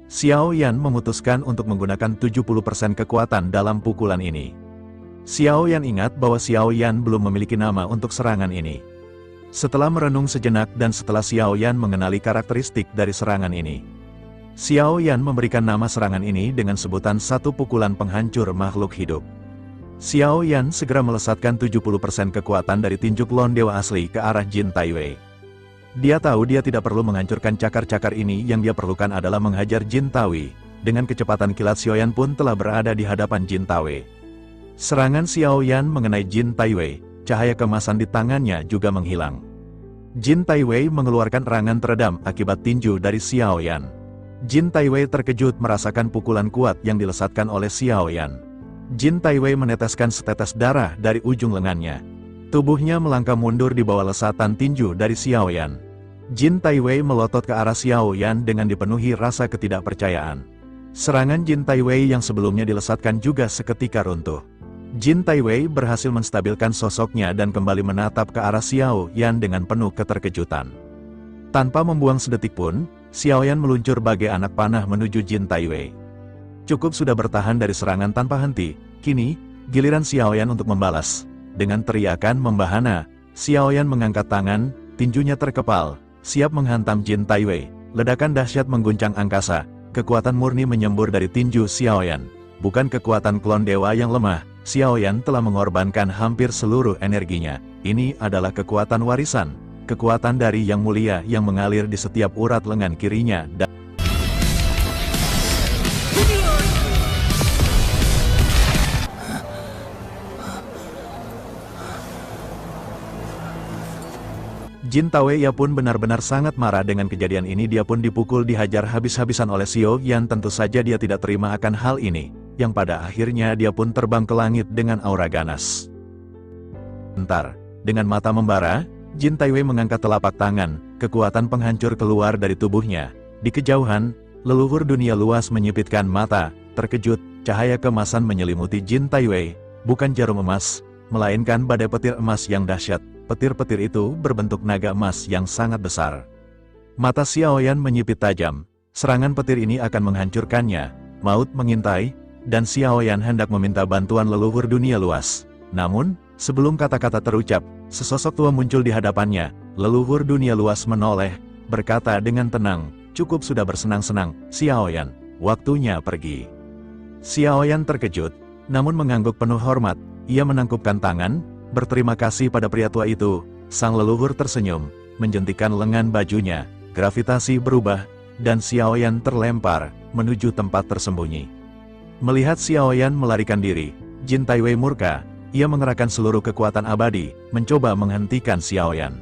Xiao Yan memutuskan untuk menggunakan 70% kekuatan dalam pukulan ini. Xiao Yan ingat bahwa Xiao Yan belum memiliki nama untuk serangan ini. Setelah merenung sejenak dan setelah Xiao Yan mengenali karakteristik dari serangan ini, Xiao Yan memberikan nama serangan ini dengan sebutan satu pukulan penghancur makhluk hidup. Xiao Yan segera melesatkan 70% kekuatan dari tinju klon dewa asli ke arah Jin Taiwei. Dia tahu dia tidak perlu menghancurkan cakar-cakar ini, yang dia perlukan adalah menghajar Jin Taiwei. Dengan kecepatan kilat Xiao Yan pun telah berada di hadapan Jin Taiwei. Serangan Xiao Yan mengenai Jin Taiwei, cahaya kemasan di tangannya juga menghilang. Jin Taiwei mengeluarkan erangan teredam akibat tinju dari Xiao Yan. Jin Taiwei terkejut merasakan pukulan kuat yang dilesatkan oleh Xiao Yan. Jin Taiwei meneteskan setetes darah dari ujung lengannya. Tubuhnya melangkah mundur di bawah lesatan tinju dari Xiao Yan. Jin Taiwei melotot ke arah Xiao Yan dengan dipenuhi rasa ketidakpercayaan. Serangan Jin Taiwei yang sebelumnya dilesatkan juga seketika runtuh. Jin Taiwei berhasil menstabilkan sosoknya dan kembali menatap ke arah Xiao Yan dengan penuh keterkejutan. Tanpa membuang sedetik pun, Xiao Yan meluncur bagai anak panah menuju Jin Taiwei. Cukup sudah bertahan dari serangan tanpa henti, kini, giliran Xiao Yan untuk membalas. Dengan teriakan membahana, Xiao Yan mengangkat tangan, tinjunya terkepal, siap menghantam Jin Taiwei. Ledakan dahsyat mengguncang angkasa, kekuatan murni menyembur dari tinju Xiao Yan. Bukan kekuatan klon dewa yang lemah, Xiao Yan telah mengorbankan hampir seluruh energinya. Ini adalah kekuatan warisan. Kekuatan dari Yang Mulia yang mengalir di setiap urat lengan kirinya dan Jin Taiwei pun benar-benar sangat marah dengan kejadian ini. Dia pun dipukul, dihajar habis-habisan oleh Xiao Yan. Tentu saja dia tidak terima akan hal ini, yang pada akhirnya dia pun terbang ke langit dengan aura ganas. Bentar, dengan mata membara, Jin Taiwei mengangkat telapak tangan, kekuatan penghancur keluar dari tubuhnya. Di kejauhan, leluhur dunia luas menyipitkan mata, terkejut, cahaya kemasan menyelimuti Jin Taiwei. Bukan jarum emas, melainkan badai petir emas yang dahsyat. Petir-petir itu berbentuk naga emas yang sangat besar. Mata Xiao Yan menyipit tajam. Serangan petir ini akan menghancurkannya. Maut mengintai, dan Xiao Yan hendak meminta bantuan leluhur dunia luas. Namun, Sebelum kata-kata terucap, sesosok tua muncul di hadapannya. Leluhur dunia luas menoleh, berkata dengan tenang, "Cukup sudah bersenang-senang, Xiaoyan. Waktunya pergi." Xiaoyan terkejut, namun mengangguk penuh hormat. Ia menangkupkan tangan, berterima kasih pada pria tua itu. Sang leluhur tersenyum, menjentikan lengan bajunya. Gravitasi berubah, dan Xiaoyan terlempar menuju tempat tersembunyi. Melihat Xiaoyan melarikan diri, Jin Taiwei murka. Ia mengerahkan seluruh kekuatan abadi, mencoba menghentikan Xiaoyan.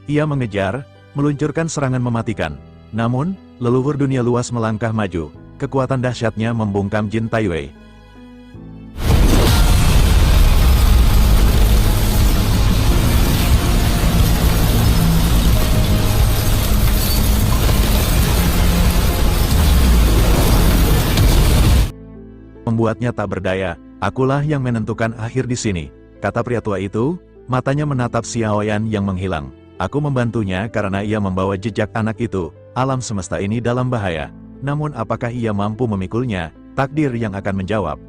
Ia mengejar, meluncurkan serangan mematikan. Namun, leluhur dunia luas melangkah maju. Kekuatan dahsyatnya membungkam Jin Taiwei. Membuatnya tak berdaya. "Akulah yang menentukan akhir di sini," kata pria tua itu, matanya menatap Xiaoyan yang menghilang. "Aku membantunya karena ia membawa jejak anak itu. Alam semesta ini dalam bahaya. Namun apakah ia mampu memikulnya? Takdir yang akan menjawab."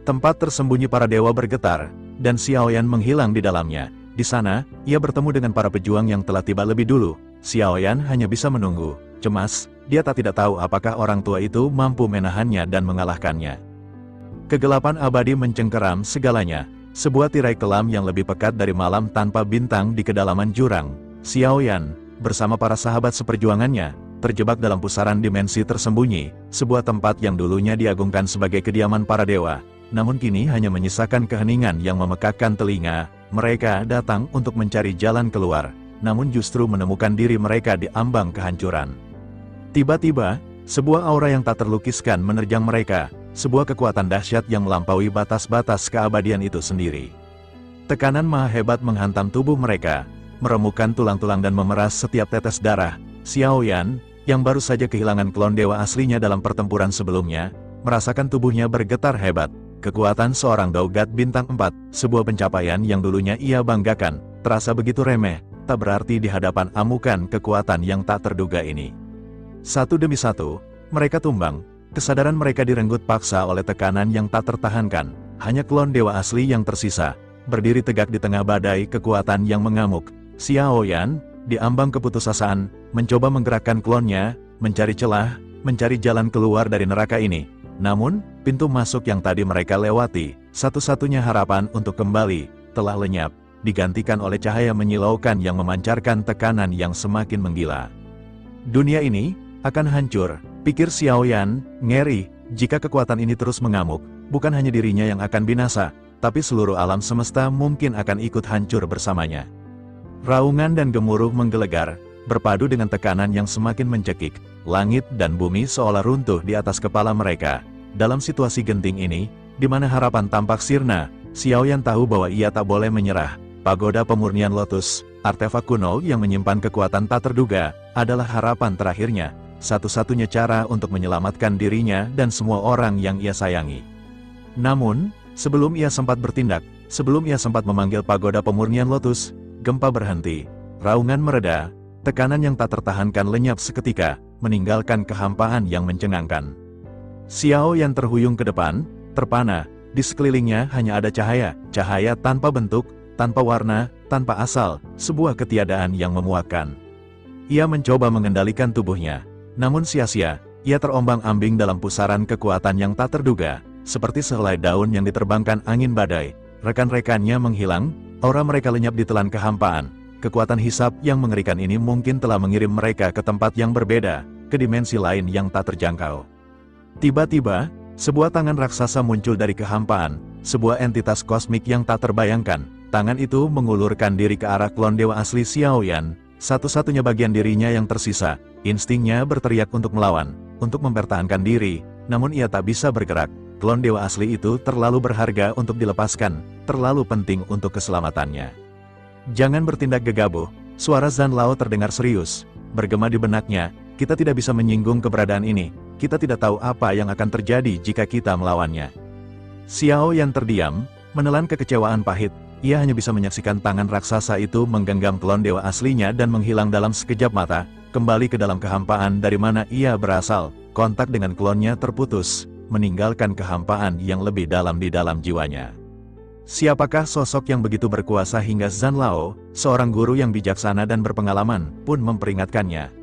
Tempat tersembunyi para dewa bergetar, dan Xiaoyan menghilang di dalamnya. Di sana, ia bertemu dengan para pejuang yang telah tiba lebih dulu. Xiaoyan hanya bisa menunggu. Cemas, dia tidak tahu apakah orang tua itu mampu menahannya dan mengalahkannya. Kegelapan abadi mencengkeram segalanya. Sebuah tirai kelam yang lebih pekat dari malam tanpa bintang di kedalaman jurang. Xiaoyan, bersama para sahabat seperjuangannya, terjebak dalam pusaran dimensi tersembunyi, sebuah tempat yang dulunya diagungkan sebagai kediaman para dewa, namun kini hanya menyisakan keheningan yang memekakkan telinga. Mereka datang untuk mencari jalan keluar, namun justru menemukan diri mereka di ambang kehancuran. Tiba-tiba, sebuah aura yang tak terlukiskan menerjang mereka. Sebuah kekuatan dahsyat yang melampaui batas-batas keabadian itu sendiri. Tekanan maha hebat menghantam tubuh mereka, meremukkan tulang-tulang dan memeras setiap tetes darah. Xiaoyan, yang baru saja kehilangan klon dewa aslinya dalam pertempuran sebelumnya, merasakan tubuhnya bergetar hebat. Kekuatan seorang Daugat bintang 4, sebuah pencapaian yang dulunya ia banggakan, terasa begitu remeh, tak berarti di hadapan amukan kekuatan yang tak terduga ini. Satu demi satu, mereka tumbang. Kesadaran mereka direnggut paksa oleh tekanan yang tak tertahankan. Hanya klon dewa asli yang tersisa, berdiri tegak di tengah badai kekuatan yang mengamuk. Xiaoyan, di ambang keputusasaan, mencoba menggerakkan klonnya, mencari celah, mencari jalan keluar dari neraka ini. Namun, pintu masuk yang tadi mereka lewati, satu-satunya harapan untuk kembali, telah lenyap, digantikan oleh cahaya menyilaukan yang memancarkan tekanan yang semakin menggila. Dunia ini akan hancur, pikir Xiaoyan, ngeri. Jika kekuatan ini terus mengamuk, bukan hanya dirinya yang akan binasa, tapi seluruh alam semesta mungkin akan ikut hancur bersamanya. Raungan dan gemuruh menggelegar, berpadu dengan tekanan yang semakin mencekik. Langit dan bumi seolah runtuh di atas kepala mereka. Dalam situasi genting ini, di mana harapan tampak sirna, Xiaoyan tahu bahwa ia tak boleh menyerah. Pagoda pemurnian lotus, artefak kuno yang menyimpan kekuatan tak terduga, adalah harapan terakhirnya. Satu-satunya cara untuk menyelamatkan dirinya dan semua orang yang ia sayangi. Namun, sebelum ia sempat bertindak, sebelum ia sempat memanggil pagoda pemurnian lotus, gempa berhenti, raungan mereda, tekanan yang tak tertahankan lenyap seketika, meninggalkan kehampaan yang mencengangkan. Xiaoyan terhuyung ke depan, terpana, di sekelilingnya hanya ada cahaya, cahaya tanpa bentuk, tanpa warna, tanpa asal, sebuah ketiadaan yang memuakkan. Ia mencoba mengendalikan tubuhnya. Namun sia-sia, ia terombang-ambing dalam pusaran kekuatan yang tak terduga, seperti sehelai daun yang diterbangkan angin badai. Rekan-rekannya menghilang, aura mereka lenyap di telan kehampaan. Kekuatan hisap yang mengerikan ini mungkin telah mengirim mereka ke tempat yang berbeda, ke dimensi lain yang tak terjangkau. Tiba-tiba, sebuah tangan raksasa muncul dari kehampaan, sebuah entitas kosmik yang tak terbayangkan. Tangan itu mengulurkan diri ke arah klon dewa asli Xiaoyan, satu-satunya bagian dirinya yang tersisa. Instingnya berteriak untuk melawan, untuk mempertahankan diri, namun ia tak bisa bergerak. Klon dewa asli itu terlalu berharga untuk dilepaskan, terlalu penting untuk keselamatannya. "Jangan bertindak gegabah," suara Zhan Lao terdengar serius, bergema di benaknya, "kita tidak bisa menyinggung keberadaan ini, kita tidak tahu apa yang akan terjadi jika kita melawannya." Xiaoyan terdiam, menelan kekecewaan pahit. Ia hanya bisa menyaksikan tangan raksasa itu menggenggam klon dewa aslinya dan menghilang dalam sekejap mata, kembali ke dalam kehampaan dari mana ia berasal. Kontak dengan klonnya terputus, meninggalkan kehampaan yang lebih dalam di dalam jiwanya. Siapakah sosok yang begitu berkuasa hingga Zhan Lao, seorang guru yang bijaksana dan berpengalaman, pun memperingatkannya?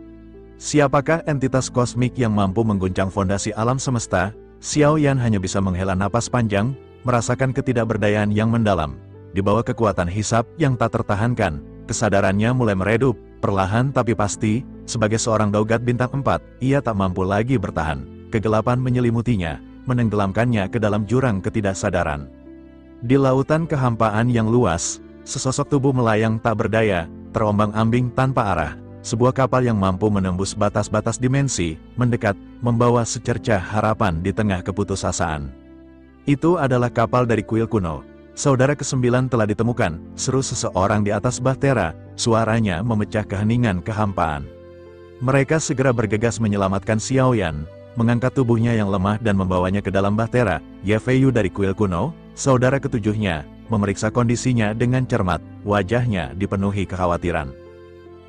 Siapakah entitas kosmik yang mampu mengguncang fondasi alam semesta? Xiao Yan hanya bisa menghela napas panjang, merasakan ketidakberdayaan yang mendalam. Di bawah kekuatan hisap yang tak tertahankan, kesadarannya mulai meredup, perlahan tapi pasti. Sebagai seorang Daugat bintang 4, ia tak mampu lagi bertahan. Kegelapan menyelimutinya, menenggelamkannya ke dalam jurang ketidaksadaran. Di lautan kehampaan yang luas, sesosok tubuh melayang tak berdaya, terombang-ambing tanpa arah. Sebuah kapal yang mampu menembus batas-batas dimensi, mendekat, membawa secercah harapan di tengah keputusasaan. Itu adalah kapal dari kuil kuno. Saudara ke-9 telah ditemukan, seru seseorang di atas bahtera, suaranya memecah keheningan kehampaan. Mereka segera bergegas menyelamatkan Xiao Yan, mengangkat tubuhnya yang lemah dan membawanya ke dalam bahtera. Ye Feiyu dari kuil kuno, saudara ketujuhnya, memeriksa kondisinya dengan cermat, wajahnya dipenuhi kekhawatiran.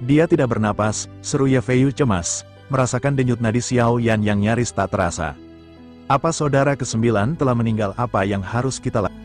Dia tidak bernapas, seru Ye Feiyu cemas, merasakan denyut nadi Xiao Yan yang nyaris tak terasa. Apa saudara ke-9 telah meninggal? Apa yang harus kita lakukan?